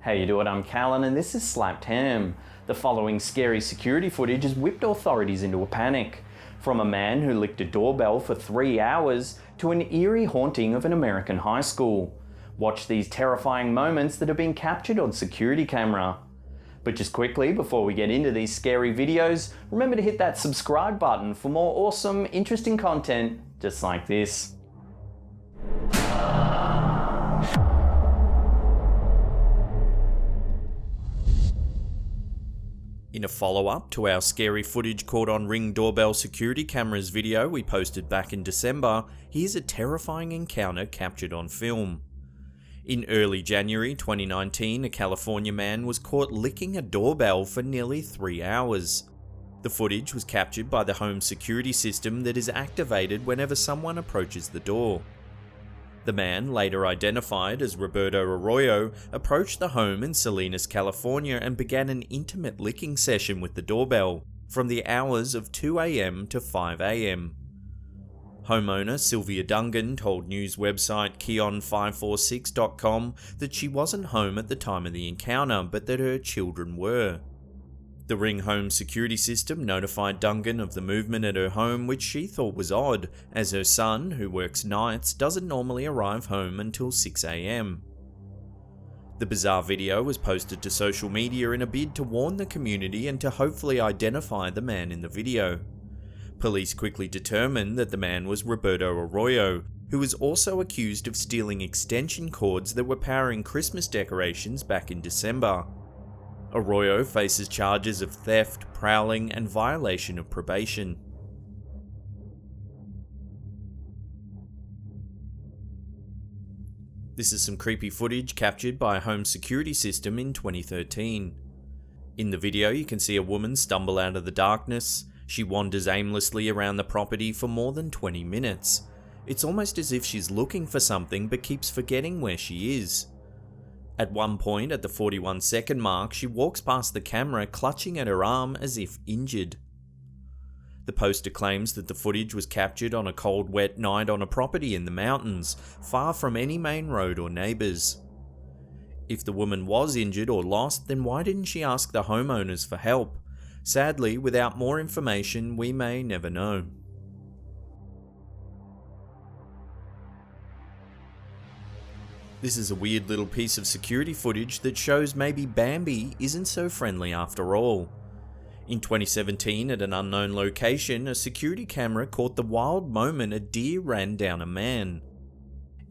How you doing? I'm Callan and this is Slapped Ham. The following scary security footage has whipped authorities into a panic. From a man who licked a doorbell for 3 hours to an eerie haunting of an American high school. Watch these terrifying moments that have been captured on security camera. But just quickly, before we get into these scary videos, remember to hit that subscribe button for more awesome, interesting content just like this. In a follow-up to our scary footage caught on Ring doorbell security cameras video we posted back in December, here's a terrifying encounter captured on film. In early January 2019, a California man was caught licking a doorbell for nearly 3 hours. The footage was captured by the home security system that is activated whenever someone approaches the door. The man, later identified as Roberto Arroyo, approached the home in Salinas, California and began an intimate licking session with the doorbell from the hours of 2 a.m. to 5 a.m. Homeowner Sylvia Dungan told news website Keon546.com that she wasn't home at the time of the encounter, but that her children were. The Ring home security system notified Dungan of the movement at her home, which she thought was odd, as her son, who works nights, doesn't normally arrive home until 6 a.m. The bizarre video was posted to social media in a bid to warn the community and to hopefully identify the man in the video. Police quickly determined that the man was Roberto Arroyo, who was also accused of stealing extension cords that were powering Christmas decorations back in December. Arroyo faces charges of theft, prowling, and violation of probation. This is some creepy footage captured by a home security system in 2013. In the video, you can see a woman stumble out of the darkness. She wanders aimlessly around the property for more than 20 minutes. It's almost as if she's looking for something but keeps forgetting where she is. At one point, at the 41-second mark, she walks past the camera clutching at her arm as if injured. The poster claims that the footage was captured on a cold, wet night on a property in the mountains, far from any main road or neighbours. If the woman was injured or lost, then why didn't she ask the homeowners for help? Sadly, without more information, we may never know. This is a weird little piece of security footage that shows maybe Bambi isn't so friendly after all. In 2017, at an unknown location, a security camera caught the wild moment a deer ran down a man.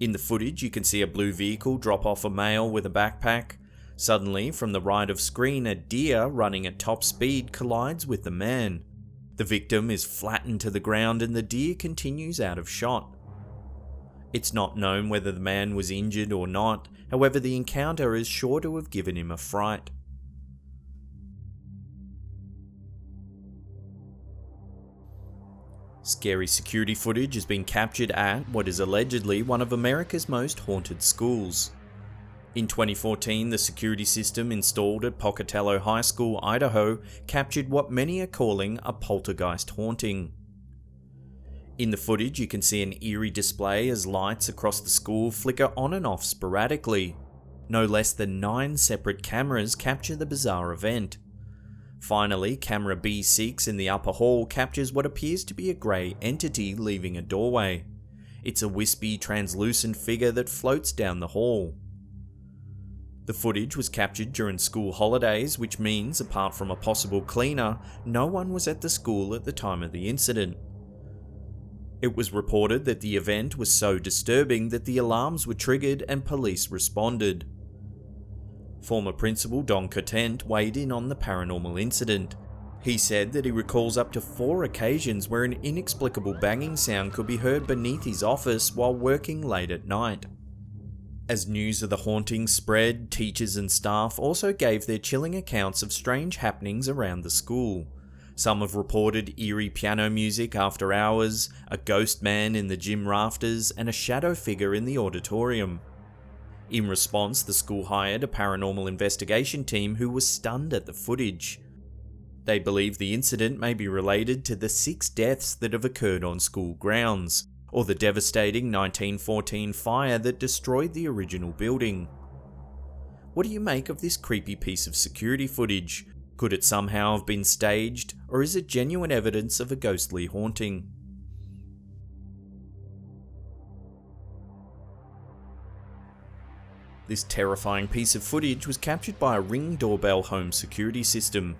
In the footage, you can see a blue vehicle drop off a male with a backpack. Suddenly, from the right of screen, a deer running at top speed collides with the man. The victim is flattened to the ground and the deer continues out of shot. It's not known whether the man was injured or not, however the encounter is sure to have given him a fright. Scary security footage has been captured at what is allegedly one of America's most haunted schools. In 2014, the security system installed at Pocatello High School, Idaho, captured what many are calling a poltergeist haunting. In the footage, you can see an eerie display as lights across the school flicker on and off sporadically. No less than 9 separate cameras capture the bizarre event. Finally, camera B6 in the upper hall captures what appears to be a grey entity leaving a doorway. It's a wispy, translucent figure that floats down the hall. The footage was captured during school holidays, which means, apart from a possible cleaner, no one was at the school at the time of the incident. It was reported that the event was so disturbing that the alarms were triggered and police responded. Former principal Don Cotent weighed in on the paranormal incident. He said that he recalls up to 4 occasions where an inexplicable banging sound could be heard beneath his office while working late at night. As news of the haunting spread, teachers and staff also gave their chilling accounts of strange happenings around the school. Some have reported eerie piano music after hours, a ghost man in the gym rafters, and a shadow figure in the auditorium. In response, the school hired a paranormal investigation team who was stunned at the footage. They believe the incident may be related to the 6 deaths that have occurred on school grounds, or the devastating 1914 fire that destroyed the original building. What do you make of this creepy piece of security footage? Could it somehow have been staged, or is it genuine evidence of a ghostly haunting? This terrifying piece of footage was captured by a Ring doorbell home security system.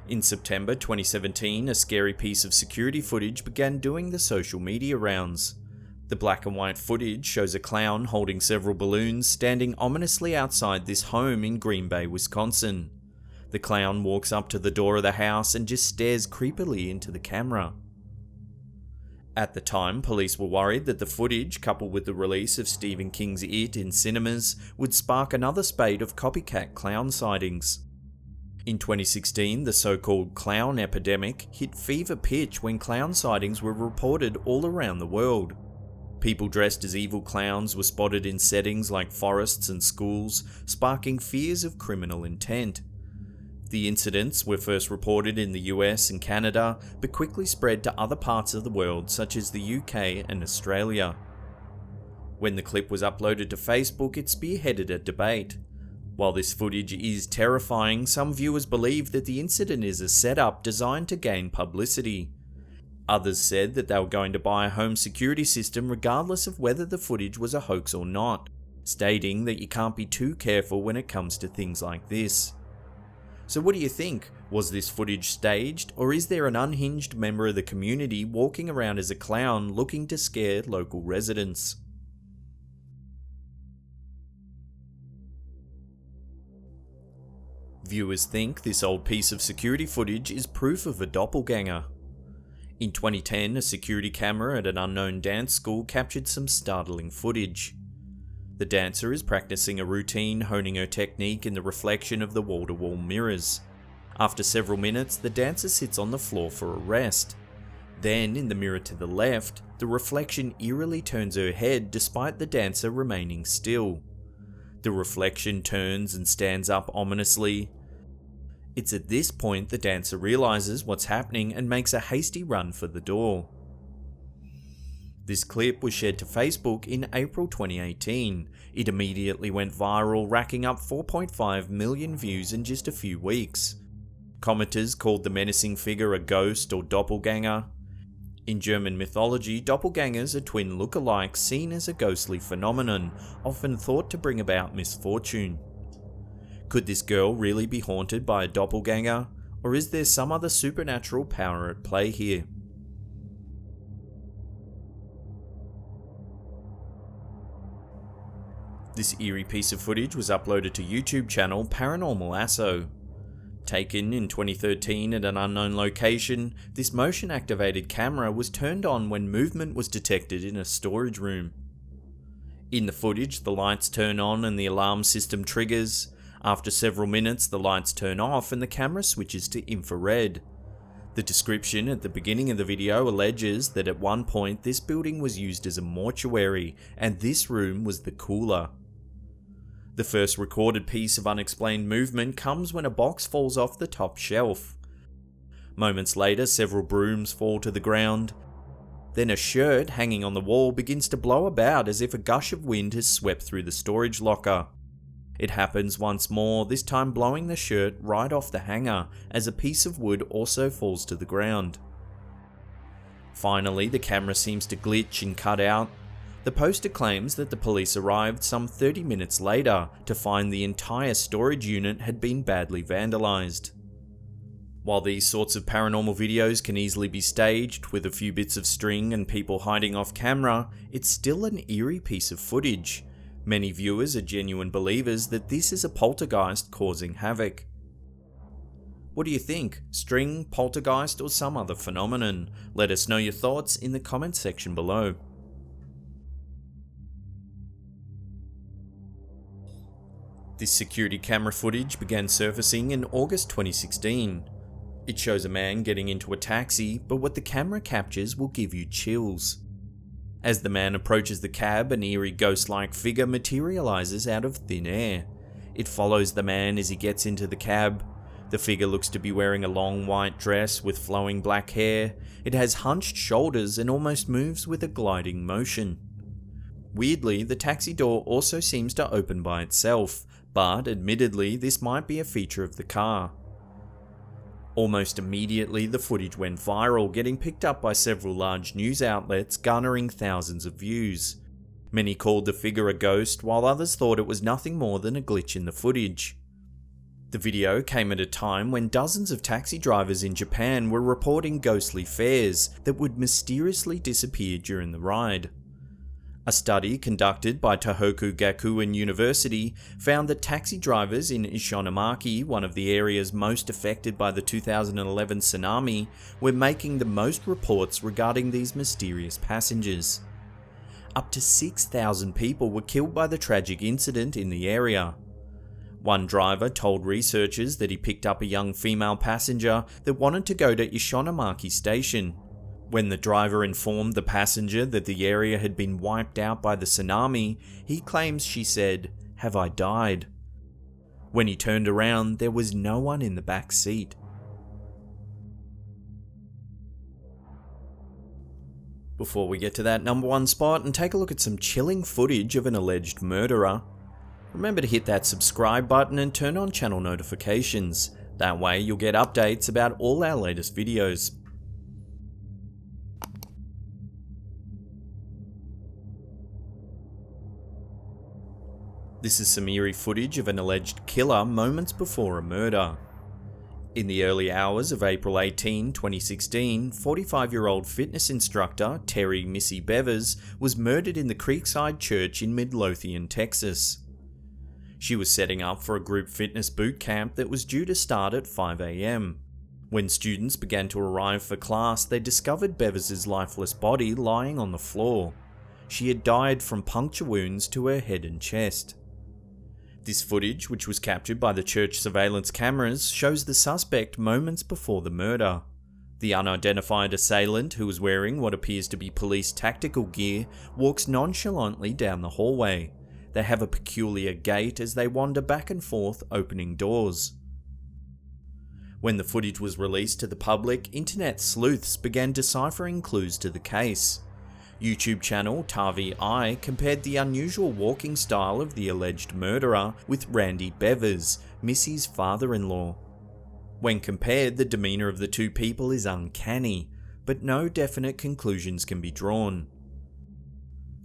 In September 2017, a scary piece of security footage began doing the social media rounds. The black and white footage shows a clown holding several balloons standing ominously outside this home in Green Bay, Wisconsin. The clown walks up to the door of the house and just stares creepily into the camera. At the time, police were worried that the footage, coupled with the release of Stephen King's It in cinemas, would spark another spate of copycat clown sightings. In 2016, the so-called clown epidemic hit fever pitch when clown sightings were reported all around the world. People dressed as evil clowns were spotted in settings like forests and schools, sparking fears of criminal intent. The incidents were first reported in the US and Canada, but quickly spread to other parts of the world such as the UK and Australia. When the clip was uploaded to Facebook, it spearheaded a debate. While this footage is terrifying, some viewers believe that the incident is a setup designed to gain publicity. Others said that they were going to buy a home security system regardless of whether the footage was a hoax or not, stating that you can't be too careful when it comes to things like this. So what do you think? Was this footage staged, or is there an unhinged member of the community walking around as a clown looking to scare local residents? Viewers think this old piece of security footage is proof of a doppelganger. In 2010, a security camera at an unknown dance school captured some startling footage. The dancer is practicing a routine, honing her technique in the reflection of the wall-to-wall mirrors. After several minutes, the dancer sits on the floor for a rest. Then, in the mirror to the left, the reflection eerily turns her head despite the dancer remaining still. The reflection turns and stands up ominously. It's at this point the dancer realizes what's happening and makes a hasty run for the door. This clip was shared to Facebook in April 2018. It immediately went viral, racking up 4.5 million views in just a few weeks. Commenters called the menacing figure a ghost or doppelganger. In German mythology, doppelgangers are twin lookalikes seen as a ghostly phenomenon, often thought to bring about misfortune. Could this girl really be haunted by a doppelganger, or is there some other supernatural power at play here? This eerie piece of footage was uploaded to YouTube channel Paranormal Asso. Taken in 2013 at an unknown location, this motion-activated camera was turned on when movement was detected in a storage room. In the footage, the lights turn on and the alarm system triggers. After several minutes, the lights turn off and the camera switches to infrared. The description at the beginning of the video alleges that at one point this building was used as a mortuary, and this room was the cooler. The first recorded piece of unexplained movement comes when a box falls off the top shelf. Moments later, several brooms fall to the ground. Then a shirt hanging on the wall begins to blow about as if a gush of wind has swept through the storage locker. It happens once more, this time blowing the shirt right off the hanger, as a piece of wood also falls to the ground. Finally, the camera seems to glitch and cut out. The poster claims that the police arrived some 30 minutes later to find the entire storage unit had been badly vandalized. While these sorts of paranormal videos can easily be staged with a few bits of string and people hiding off camera, it's still an eerie piece of footage. Many viewers are genuine believers that this is a poltergeist causing havoc. What do you think? String, poltergeist, or some other phenomenon? Let us know your thoughts in the comments section below. This security camera footage began surfacing in August 2016. It shows a man getting into a taxi, but what the camera captures will give you chills. As the man approaches the cab, an eerie ghost-like figure materializes out of thin air. It follows the man as he gets into the cab. The figure looks to be wearing a long white dress with flowing black hair. It has hunched shoulders and almost moves with a gliding motion. Weirdly, the taxi door also seems to open by itself, but admittedly this might be a feature of the car. Almost immediately the footage went viral, getting picked up by several large news outlets, garnering thousands of views. Many called the figure a ghost, while others thought it was nothing more than a glitch in the footage. The video came at a time when dozens of taxi drivers in Japan were reporting ghostly fares that would mysteriously disappear during the ride. A study conducted by Tohoku Gakuen University found that taxi drivers in Ishinomaki, one of the areas most affected by the 2011 tsunami, were making the most reports regarding these mysterious passengers. Up to 6,000 people were killed by the tragic incident in the area. One driver told researchers that he picked up a young female passenger that wanted to go to Ishinomaki Station. When the driver informed the passenger that the area had been wiped out by the tsunami, he claims she said, "Have I died?" When he turned around, there was no one in the back seat. Before we get to that number one spot and take a look at some chilling footage of an alleged murderer, remember to hit that subscribe button and turn on channel notifications. That way you'll get updates about all our latest videos. This is some eerie footage of an alleged killer moments before a murder. In the early hours of April 18, 2016, 45-year-old fitness instructor Terry "Missy" Bevers was murdered in the Creekside Church in Midlothian, Texas. She was setting up for a group fitness boot camp that was due to start at 5 a.m. When students began to arrive for class, they discovered Bevers' lifeless body lying on the floor. She had died from puncture wounds to her head and chest. This footage, which was captured by the church surveillance cameras, shows the suspect moments before the murder. The unidentified assailant, who was wearing what appears to be police tactical gear, walks nonchalantly down the hallway. They have a peculiar gait as they wander back and forth, opening doors. When the footage was released to the public, internet sleuths began deciphering clues to the case. YouTube channel Tavi Eye compared the unusual walking style of the alleged murderer with Randy Bevers, Missy's father-in-law. When compared, the demeanour of the two people is uncanny, but no definite conclusions can be drawn.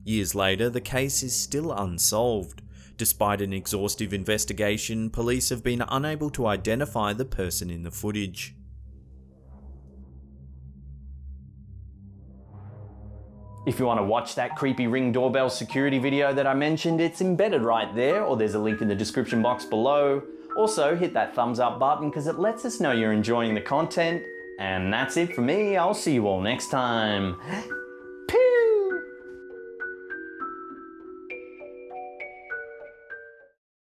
Years later, the case is still unsolved. Despite an exhaustive investigation, police have been unable to identify the person in the footage. If you want to watch that creepy Ring doorbell security video that I mentioned, it's embedded right there, or there's a link in the description box below. Also, hit that thumbs up button because it lets us know you're enjoying the content. And that's it for me. I'll see you all next time.